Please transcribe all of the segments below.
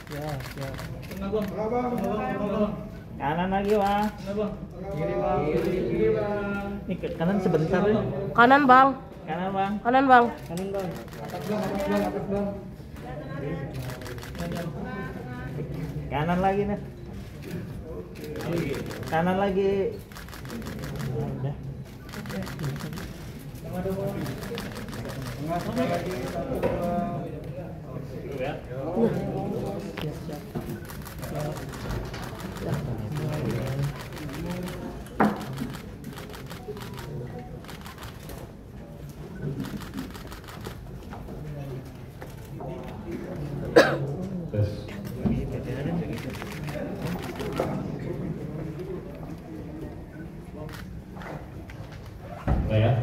Ya, siap. Tengah bang. Kanan lagi, Bang. Tengah bang. Kiri bang. Kiri bang. Ini ke kanan sebentar ya. Kanan bang. Kanan, Bang. Kanan bang. Kanan bang. Atas bang. Atas bang. Atas bang. Kanan lagi nih. Kanan lagi. Udah. Tengah dong bang. Tengah satu lagi. Satu bang. Ya. Siap, siap. Tes. Ya.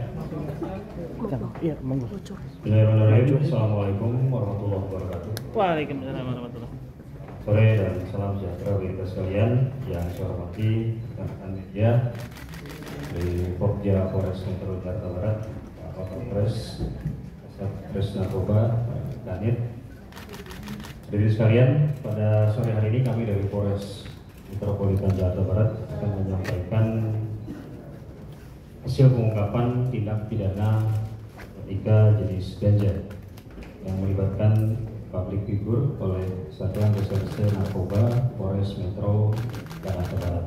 Iya, monggo. Bismillahirrahmanirrahim. Assalamualaikum warahmatullahi wabarakatuh. Waalaikumsalam warahmatullahi. Sore dan salam sejahtera bagi kita sekalian yang saya hormati rekan media dari Popja Polres Metro Jakarta Barat, Pak Kapolres, Satres Narkoba, Danit. Jadi sekalian, pada sore hari ini kami dari Polres Metropolitan Jakarta Barat akan menyampaikan hasil pengungkapan tindak pidana narkotika jenis ganja yang melibatkan public figure oleh Satuan Reserse Narkoba Polres Metro Jakarta Barat.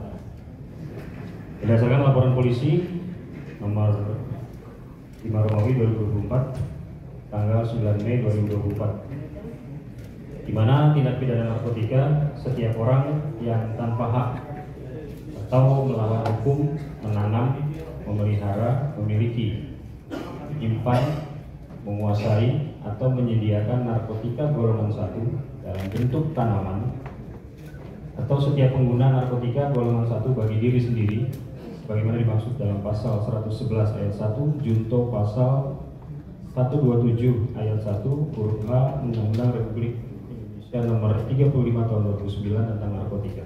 Berdasarkan laporan polisi nomor 5 Romawi 2024 tanggal 9 Mei 2024, di mana tindak pidana narkotika setiap orang yang tanpa hak atau melawan hukum menanam, memelihara, memiliki, menyimpan, menguasai atau menyediakan narkotika golongan 1 dalam bentuk tanaman atau setiap pengguna narkotika golongan 1 bagi diri sendiri sebagaimana dimaksud dalam pasal 111 ayat 1 junto pasal 127 ayat 1 huruf A Undang-Undang Republik Indonesia nomor 35 tahun 2009 tentang narkotika.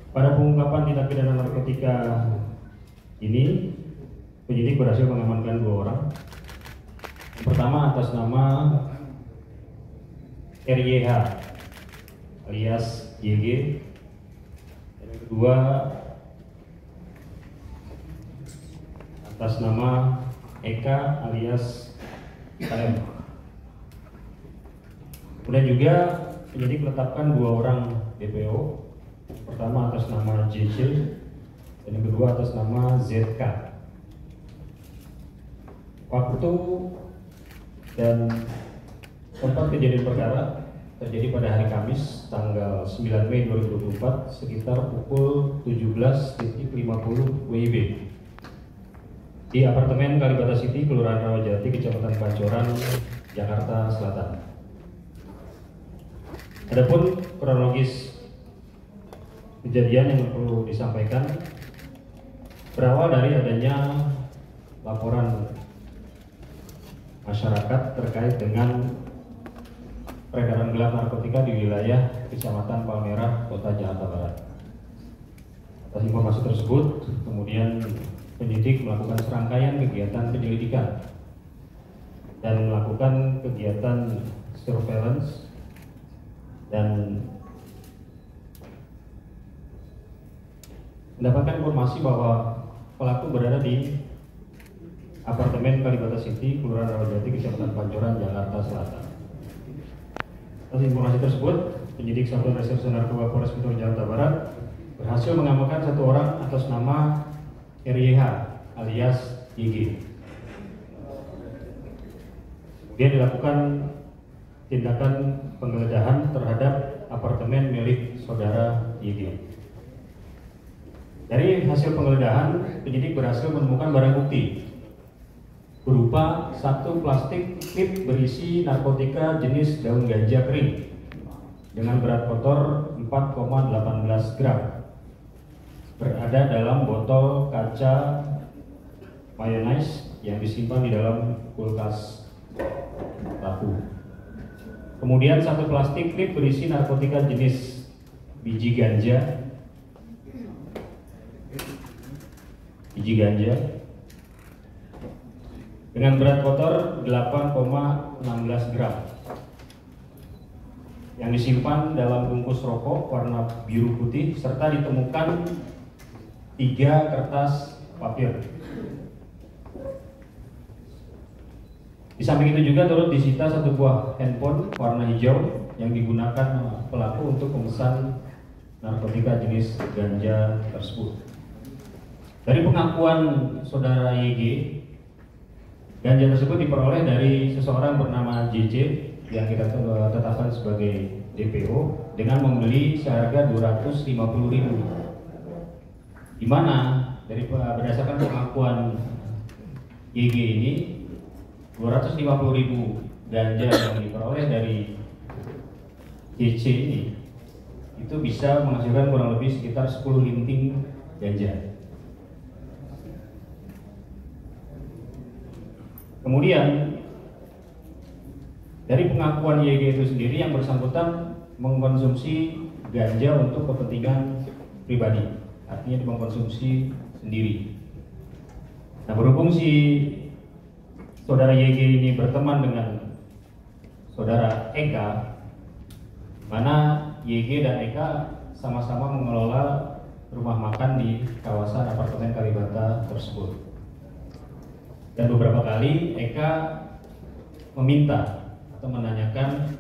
Pada pengungkapan tindak pidana narkotika ini, penyidik berhasil mengamankan 2 orang. Yang pertama atas nama RYH alias YG, dan yang kedua atas nama Eka alias KM. Kemudian juga penyidik menetapkan 2 orang DPO. Pertama atas nama JC dan yang kedua atas nama ZK. Waktu dan tempat kejadian perkara terjadi pada hari Kamis tanggal 9 Mei 2024 sekitar pukul 17.50 WIB di apartemen Kalibata City, Kelurahan Rawajati, Kecamatan Pancoran, Jakarta Selatan. Adapun kronologis kejadian yang perlu disampaikan berawal dari adanya laporan masyarakat terkait dengan peredaran gelap narkotika di wilayah Kecamatan Palmerah, Kota Jakarta Barat. Atas informasi tersebut, kemudian penyidik melakukan serangkaian kegiatan penyelidikan dan melakukan kegiatan surveillance dan mendapatkan informasi bahwa pelaku berada di apartemen Kalibata City, Kelurahan Rawajati, Kecamatan Pancoran, Jakarta Selatan. Atas informasi tersebut, penyidik Satuan Reserse Narkoba Polres Metro Jakarta Barat berhasil mengamankan 1 orang atas nama RYH alias YG. Kemudian dilakukan tindakan penggeledahan terhadap apartemen milik saudara YG. Dari hasil penggeledahan, penyidik berhasil menemukan barang bukti berupa 1 plastik klip berisi narkotika jenis daun ganja kering dengan berat kotor 4,18 gram berada dalam botol kaca mayonnaise yang disimpan di dalam kulkas rapuh. Kemudian 1 plastik klip berisi narkotika jenis biji ganja dengan berat kotor 8,16 gram. yang disimpan dalam bungkus rokok warna biru putih serta ditemukan 3 kertas papir. Di samping itu juga turut disita 1 buah handphone warna hijau yang digunakan pelaku untuk memesan narkotika jenis ganja tersebut. Dari pengakuan saudara YG, ganja tersebut diperoleh dari seseorang bernama JJ yang kita tetapkan sebagai DPO dengan membeli seharga 250.000. Di mana berdasarkan pengakuan YG ini 250.000 ganja yang diperoleh dari JC ini itu bisa menghasilkan kurang lebih sekitar 10 linting ganja. Kemudian dari pengakuan YG itu sendiri yang bersangkutan mengkonsumsi ganja untuk kepentingan pribadi, artinya mengkonsumsi sendiri. Nah, berhubung si saudara YG ini berteman dengan saudara Eka, mana YG dan Eka sama-sama mengelola rumah makan di kawasan apartemen Kalibata tersebut. Dan beberapa kali Eka meminta atau menanyakan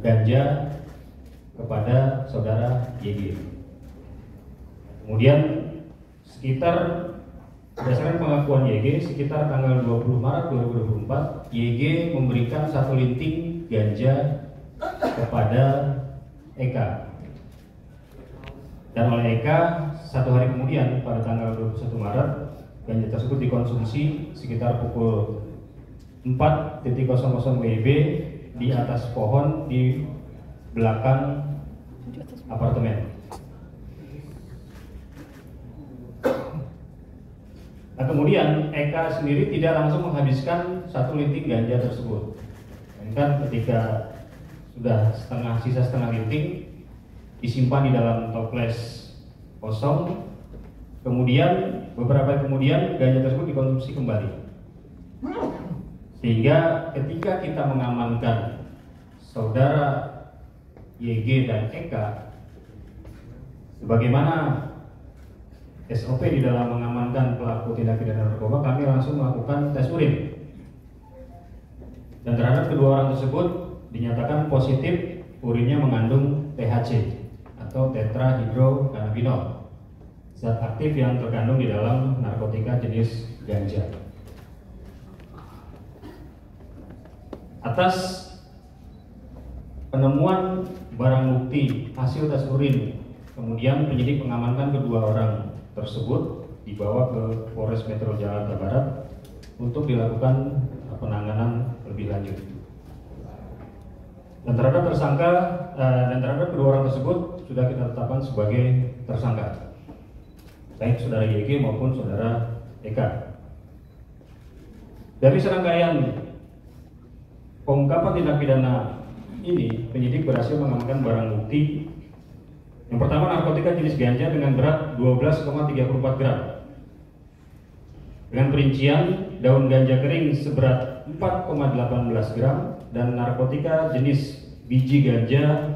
ganja kepada saudara YG. Kemudian sekitar berdasarkan pengakuan YG, sekitar tanggal 20 Maret 2024, YG memberikan 1 linting ganja kepada Eka. Dan oleh Eka, 1 hari kemudian pada tanggal 21 Maret, ganja tersebut dikonsumsi sekitar pukul 4.00 WIB di atas pohon di belakang apartemen. Nah, kemudian Eka sendiri tidak langsung menghabiskan 1 linting ganja tersebut. Kan ketika sudah sisa setengah linting disimpan di dalam toples kosong, kemudian beberapa hari kemudian ganja tersebut dikonsumsi kembali. Sehingga ketika kita mengamankan saudara YG dan Eka, sebagaimana SOP di dalam mengamankan pelaku tindak pidana narkoba, kami langsung melakukan tes urin. Dan terhadap kedua orang tersebut dinyatakan positif urinnya mengandung THC atau tetrahydrocannabinol, zat aktif yang terkandung di dalam narkotika jenis ganja. Atas penemuan barang bukti hasil tes urin, kemudian penyidik mengamankan kedua orang tersebut dibawa ke Polres Metro Jakarta Barat untuk dilakukan penanganan lebih lanjut. Dan terhadap tersangka dan terhadap kedua orang tersebut sudah kita tetapkan sebagai tersangka, baik saudara YG maupun saudara Eka. Dari serangkaian pengungkapan tindak pidana ini, penyidik berhasil mengamankan barang bukti. Yang pertama, narkotika jenis ganja dengan berat 12,34 gram dengan perincian daun ganja kering seberat 4,18 gram dan narkotika jenis biji ganja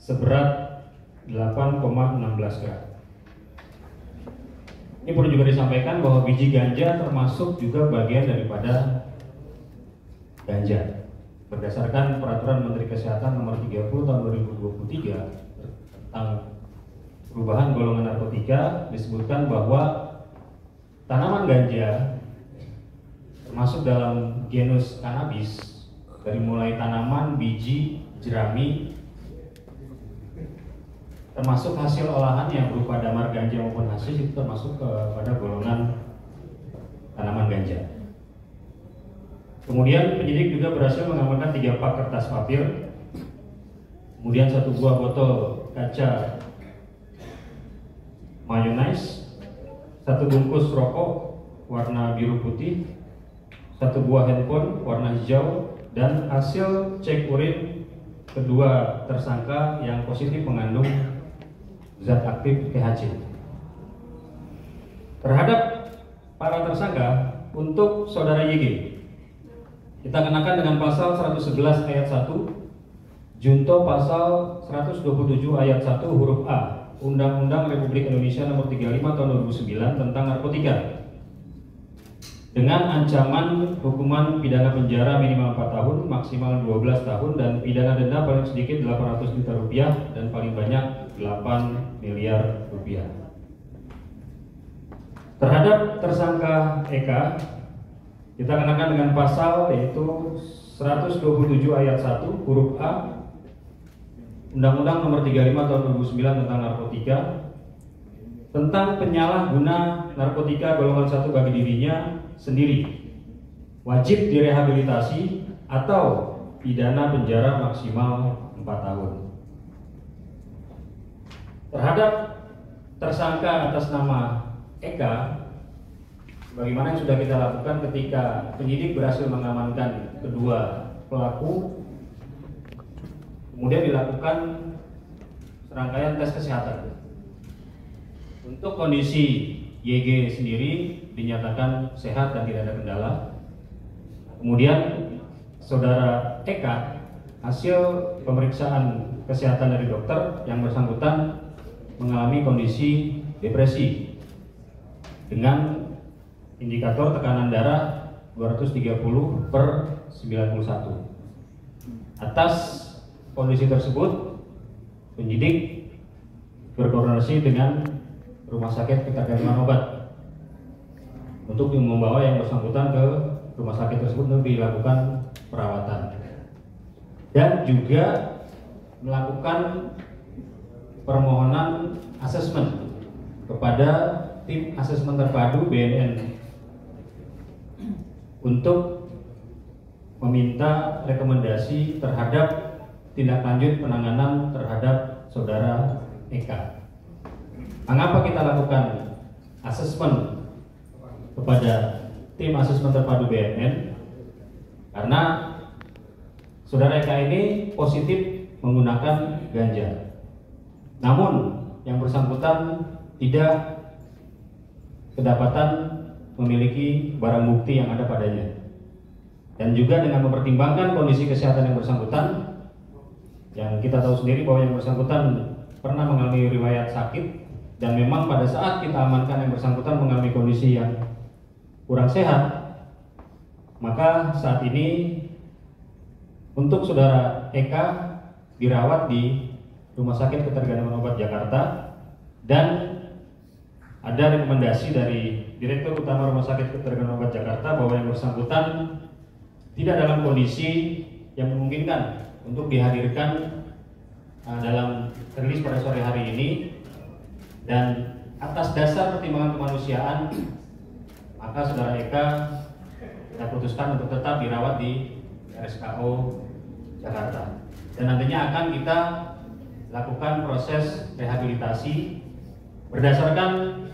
seberat 8,16 gram. Ini perlu juga disampaikan bahwa biji ganja termasuk juga bagian daripada ganja. Berdasarkan Peraturan Menteri Kesehatan Nomor 30 Tahun 2023 tentang perubahan golongan narkotika, disebutkan bahwa tanaman ganja termasuk dalam genus cannabis, dari mulai tanaman, biji, jerami, termasuk hasil olahan yang berupa damar ganja maupun hasis, itu termasuk kepada golongan tanaman ganja. Kemudian penyidik juga berhasil mengamankan 3 pak kertas papir, kemudian 1 buah botol kaca mayonnaise, 1 bungkus rokok warna biru putih, 1 buah handphone warna hijau, dan hasil cek urin kedua tersangka yang positif mengandung zat aktif THC. Terhadap para tersangka, untuk saudara YG kita kenakan dengan pasal 111 ayat 1 junto pasal 127 ayat 1 huruf A Undang-Undang Republik Indonesia Nomor 35 Tahun 2009 tentang narkotika dengan ancaman hukuman pidana penjara minimal 4 tahun, maksimal 12 tahun, dan pidana denda paling sedikit 800 juta rupiah dan paling banyak 8 miliar rupiah. Terhadap tersangka Eka, kita kenakan dengan pasal yaitu 127 ayat 1 huruf A Undang-Undang Nomor 35 Tahun 2009 tentang narkotika tentang penyalahguna narkotika golongan 1 bagi dirinya sendiri, wajib direhabilitasi atau pidana penjara maksimal 4 tahun. Terhadap tersangka atas nama Eka, bagaimana yang sudah kita lakukan ketika penyidik berhasil mengamankan kedua pelaku, kemudian dilakukan serangkaian tes kesehatan. Untuk kondisi YG sendiri dinyatakan sehat dan tidak ada kendala. Kemudian saudara Eka, hasil pemeriksaan kesehatan dari dokter yang bersangkutan mengalami kondisi depresi dengan indikator tekanan darah 230/91. Atas kondisi tersebut, penyidik berkoordinasi dengan Rumah Sakit Ketergantungan Obat untuk membawa yang bersangkutan ke rumah sakit tersebut untuk dilakukan perawatan, dan juga melakukan permohonan asesmen kepada tim asesmen terpadu BNN untuk meminta rekomendasi terhadap tindak lanjut penanganan terhadap saudara Eka. Mengapa kita lakukan asesmen kepada tim asesmen terpadu BNN? Karena saudara Eka ini positif menggunakan ganja. Namun yang bersangkutan tidak kedapatan memiliki barang bukti yang ada padanya. Dan juga dengan mempertimbangkan kondisi kesehatan yang bersangkutan, yang kita tahu sendiri bahwa yang bersangkutan pernah mengalami riwayat sakit, dan memang pada saat kita amankan yang bersangkutan mengalami kondisi yang kurang sehat, maka saat ini untuk saudara Eka dirawat di Rumah Sakit Ketergantungan Obat Jakarta, dan ada rekomendasi dari Direktur Utama Rumah Sakit Ketergantungan Obat Jakarta bahwa yang bersangkutan tidak dalam kondisi yang memungkinkan untuk dihadirkan dalam rilis pada sore hari ini, dan atas dasar pertimbangan kemanusiaan maka saudara Eka kita putuskan untuk tetap dirawat di RSKO Jakarta, dan nantinya akan kita lakukan proses rehabilitasi berdasarkan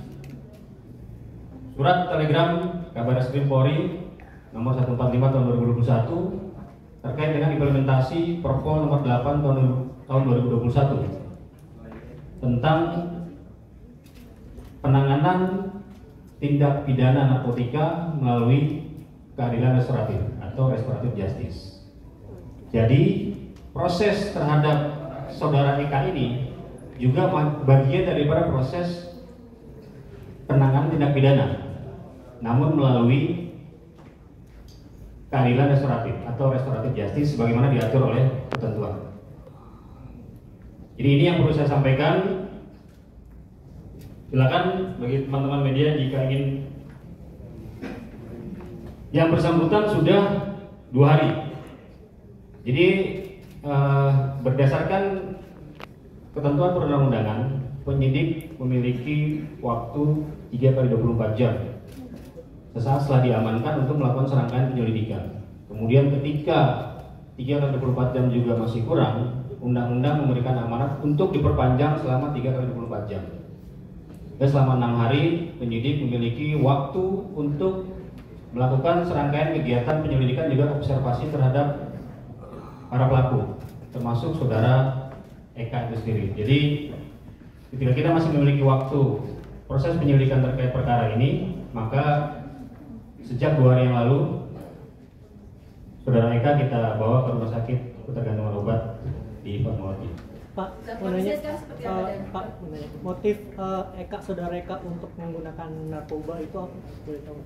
surat telegram Kabareskrim Polri nomor 145 tahun 2021 terkait dengan implementasi Perpol nomor 8 tahun 2021 tentang penanganan tindak pidana narkotika melalui keadilan restoratif atau restoratif justice. Jadi proses terhadap saudara Eka ini juga bagian daripada proses penanganan tindak pidana, namun melalui keadilan restoratif atau restoratif justice sebagaimana diatur oleh ketentuan. Jadi ini yang perlu saya sampaikan. Silakan bagi teman-teman media jika ingin. Yang bersangkutan sudah 2 hari. Jadi berdasarkan ketentuan perundang-undangan, penyidik memiliki waktu 3x24 jam sesaat setelah diamankan untuk melakukan serangkaian penyelidikan. Kemudian ketika 3x24 jam juga masih kurang, undang-undang memberikan amanat untuk diperpanjang selama 3x24 jam. Dan selama 6 hari penyidik memiliki waktu untuk melakukan serangkaian kegiatan penyelidikan juga observasi terhadap para pelaku, termasuk saudara Eka itu sendiri. Jadi ketika kita masih memiliki waktu proses penyelidikan terkait perkara ini, maka sejak 2 hari yang lalu saudara Eka kita bawa ke Rumah Sakit Ketergantungan Obat Pak, Dan mau nanya, kondisinya sekarang seperti apa, Dan? Pak, mau nanya, motif Eka, saudara Eka untuk menggunakan narkoba itu apa? Boleh tahu?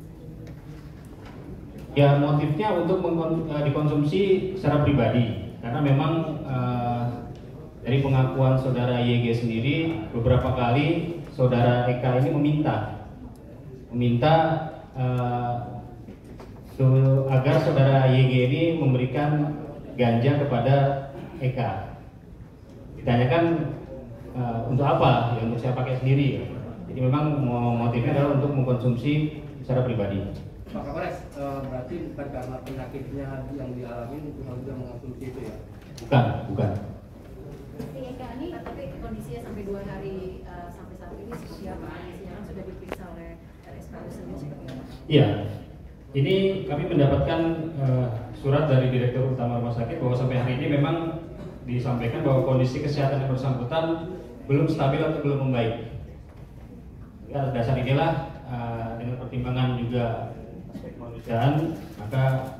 Ya, motifnya untuk dikonsumsi secara pribadi, karena memang dari pengakuan saudara YG sendiri, beberapa kali saudara Eka ini meminta agar saudara YG ini memberikan ganja kepada Eka. Ditanyakan untuk apa? Ya untuk saya pakai sendiri. Jadi memang motifnya adalah untuk mengkonsumsi secara pribadi. Pak Kapolres, berarti bukan karena penyakitnya yang dialami cuma juga mengonsumsi itu ya? Bukan. Si Eka ini tapi kondisinya sampai 2 hari sampai saat ini seperti apa? Kondisinya kan sudah diperiksa oleh RSPAD sendiri seperti apa? Iya. Ini kami mendapatkan surat dari Direktur Utama Rumah Sakit bahwa sampai hari ini memang disampaikan bahwa kondisi kesehatan yang bersangkutan belum stabil atau belum membaik. Ya, atas dasar inilah dengan pertimbangan juga aspek kemanusiaan, maka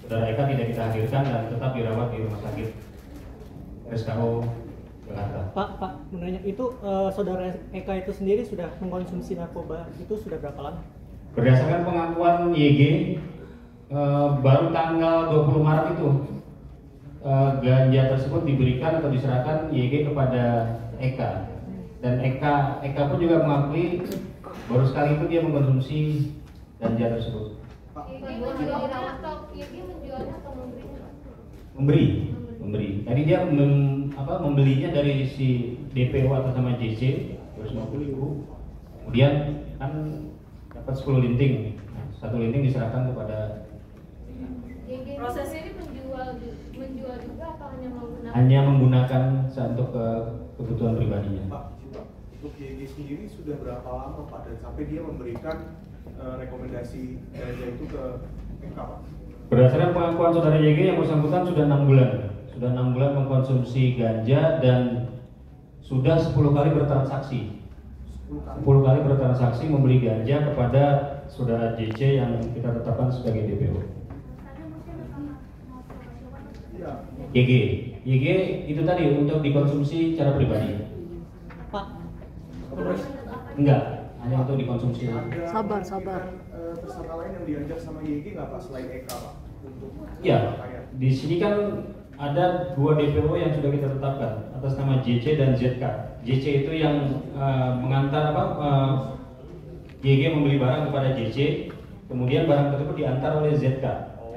saudara Eka tidak kita hadirkan dan tetap dirawat di Rumah Sakit RSKO Jakarta. Pak, mau nanya, itu saudara Eka itu sendiri sudah mengkonsumsi narkoba itu sudah berapa lama? Berdasarkan pengakuan YG, baru tanggal 20 Maret itu ganja tersebut diberikan atau diserahkan YG kepada Eka. Dan Eka pun juga mengakui baru sekali itu dia mengkonsumsi ganja tersebut. Menjualnya atau menjualnya atau Memberi. Tadi dia membelinya dari si DPO atas nama JC 250.000. Kemudian kan dapat 10 linting. Nah, 1 linting diserahkan kepada. Prosesnya ini menjual juga atau hanya menggunakan untuk kebutuhan pribadinya. Pak, untuk YG sendiri sudah berapa lama Pak dan sampai dia memberikan rekomendasi ganja itu ke Eka Pak? Berdasarkan pengakuan saudara YG yang bersangkutan sudah 6 bulan. Sudah 6 bulan mengkonsumsi ganja dan sudah 10 kali bertransaksi. 10 kali bertransaksi membeli ganja kepada saudara JC yang kita tetapkan sebagai DPO. YG itu tadi untuk dikonsumsi secara pribadi. Pak, Enggak, hanya untuk dikonsumsi. Sabar. Tersangka lain yang diajak sama YG nggak Pak selain Eka Pak? Untuk Ya, di sini kan ada 2 DPO yang sudah kita tetapkan atas nama JC dan ZK. JC itu yang mengantar YG membeli barang kepada JC, kemudian barang tersebut diantar oleh ZK.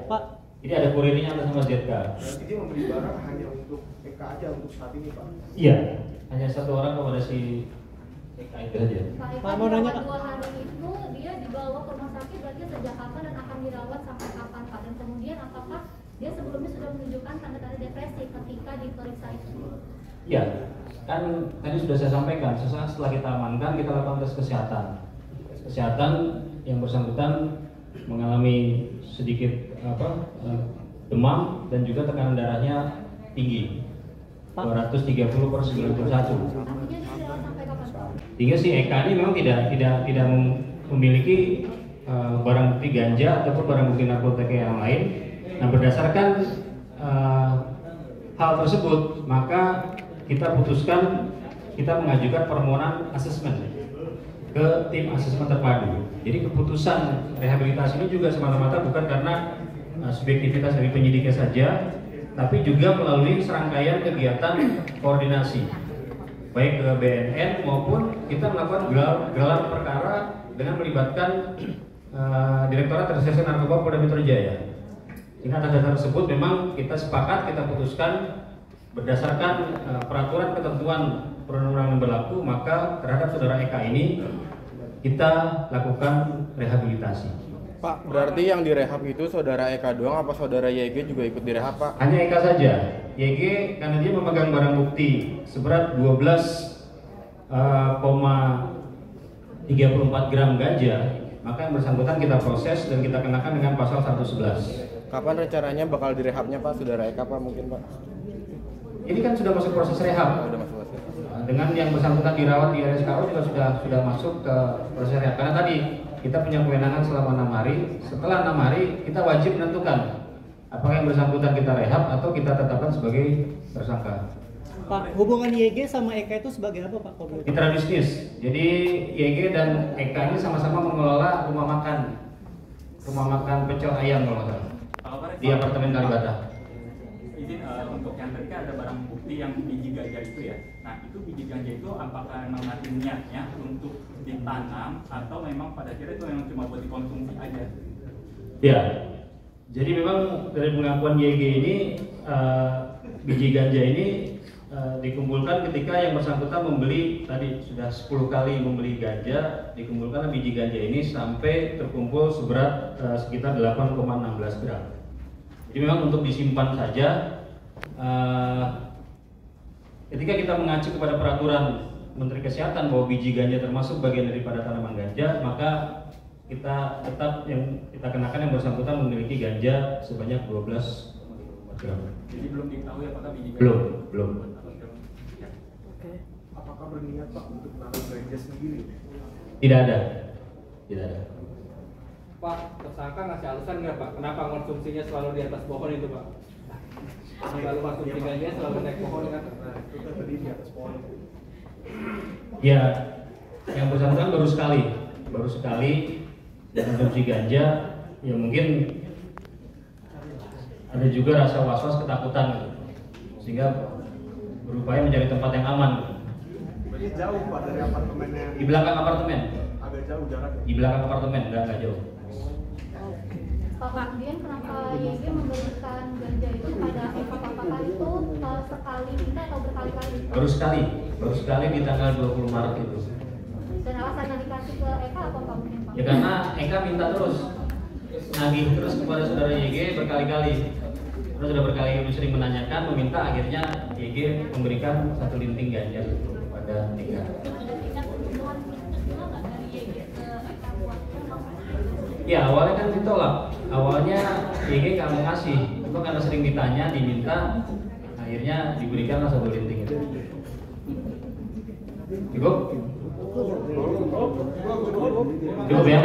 Pak, Jadi ada kurirnya atas nama ZK. berarti dia membeli barang hanya untuk Eka aja untuk saat ini Pak? Iya, hanya 1 orang kepada si ZK itu aja. Pak, mau nanya, Pak. 2 hari itu dia dibawa ke rumah sakit berarti sejak kapan dan akan dirawat sampai kapan Pak? Dan kemudian apakah dia sebelumnya sudah menunjukkan tanda-tanda depresi ketika diperiksa itu? Iya, kan tadi sudah saya sampaikan, setelah kita amankan kita lakukan tes kesehatan. Tes kesehatan yang bersangkutan mengalami sedikit demam dan juga tekanan darahnya tinggi, 230/91. Artinya dia dirawat sampai kapan Pak? Sehingga si Eka ini memang tidak memiliki barang bukti ganja ataupun barang bukti narkotika yang lain. Nah, berdasarkan hal tersebut, maka kita putuskan kita mengajukan permohonan asesmen ke tim asesmen terpadu. Jadi keputusan rehabilitasi ini juga semata-mata bukan karena subjektivitas dari penyidiknya saja, tapi juga melalui serangkaian kegiatan koordinasi baik ke BNN maupun kita melakukan gelar perkara dengan melibatkan Direktorat Reserse Narkoba Polda Metro Jaya. Sehingga atas dasar tersebut memang kita sepakat, kita putuskan berdasarkan peraturan ketentuan perundang-undangan yang berlaku, maka terhadap saudara Eka ini kita lakukan rehabilitasi. Pak, berarti yang direhab itu saudara Eka doang apa saudara YG juga ikut direhab Pak? Hanya Eka saja. YG karena dia memegang barang bukti seberat 12,34 gram ganja, maka yang bersangkutan kita proses dan kita kenakan dengan pasal 111. Kapan rencananya bakal direhabnya Pak, saudara Eka Pak mungkin Pak? Ini kan sudah masuk proses rehab. Udah masuk proses. Dengan yang bersangkutan dirawat di RSKO juga sudah masuk ke proses rehab. Karena tadi kita punya kewenangan selama 6 hari. Setelah 6 hari kita wajib menentukan apakah yang bersangkutan kita rehab atau kita tetapkan sebagai tersangka. Pak, hubungan YG sama Eka itu sebagai apa Pak? Kalau boleh tahu? Mitra bisnis. Jadi YG dan Eka ini sama-sama mengelola rumah makan pecel ayam kalau nggak salah di apartemen Kalibata. Izin untuk yang tadi kan ada barang bukti yang biji ganja itu ya. Nah itu biji ganja itu apakah memang nanti niatnya untuk ditanam atau memang pada akhirnya itu memang cuma buat dikonsumsi aja? Ya. Jadi memang dari pengakuan YG ini biji ganja ini dikumpulkan ketika yang bersangkutan membeli tadi sudah 10 kali membeli ganja, dikumpulkan biji ganja ini sampai terkumpul seberat sekitar 8,16 gram. Jadi memang untuk disimpan saja. Ketika kita mengacu kepada peraturan Menteri Kesehatan bahwa biji ganja termasuk bagian daripada tanaman ganja, maka kita tetap yang kita kenakan yang bersangkutan memiliki ganja sebanyak 12,4 gram. Jadi belum diketahui apakah biji ganja? Belum. Apakah berniat Pak untuk menanam ganja sendiri? Tidak ada. Pak, tersangka ngasih alasan nggak Pak? Kenapa konsumsinya selalu di atas pohon itu Pak? Selalu konsumsi ganja selalu naik pohon kan? Nah, itu kan tadi di atas pohon. Ya, yang bersangkutan baru sekali mengkonsumsi ganja. Ya mungkin ada juga rasa was-was, ketakutan gitu. Sehingga berupaya mencari tempat yang aman. Berarti jauh Pak dari apartemennya? Di belakang apartemen. Agak jauh jaraknya? Di belakang apartemen, enggak jauh. Pak, kemudian kenapa YG memberikan ganja itu kepada Eka? Apakah itu sekali minta atau berkali-kali? Baru sekali di tanggal 20 Maret itu. Dan alasan yang dikasih ke Eka apa Pak mungkin Pak? Ya karena Eka minta terus, nagih terus kepada saudara YG berkali-kali. Terus sudah berkali-kali sering menanyakan, meminta, akhirnya YG memberikan 1 linting ganja kepada Eka. Ya awalnya kan ditolak. Awalnya YG nggak mau kasih, itu karena sering ditanya, diminta, akhirnya diberikanlah 1 linting itu. Cukup ya?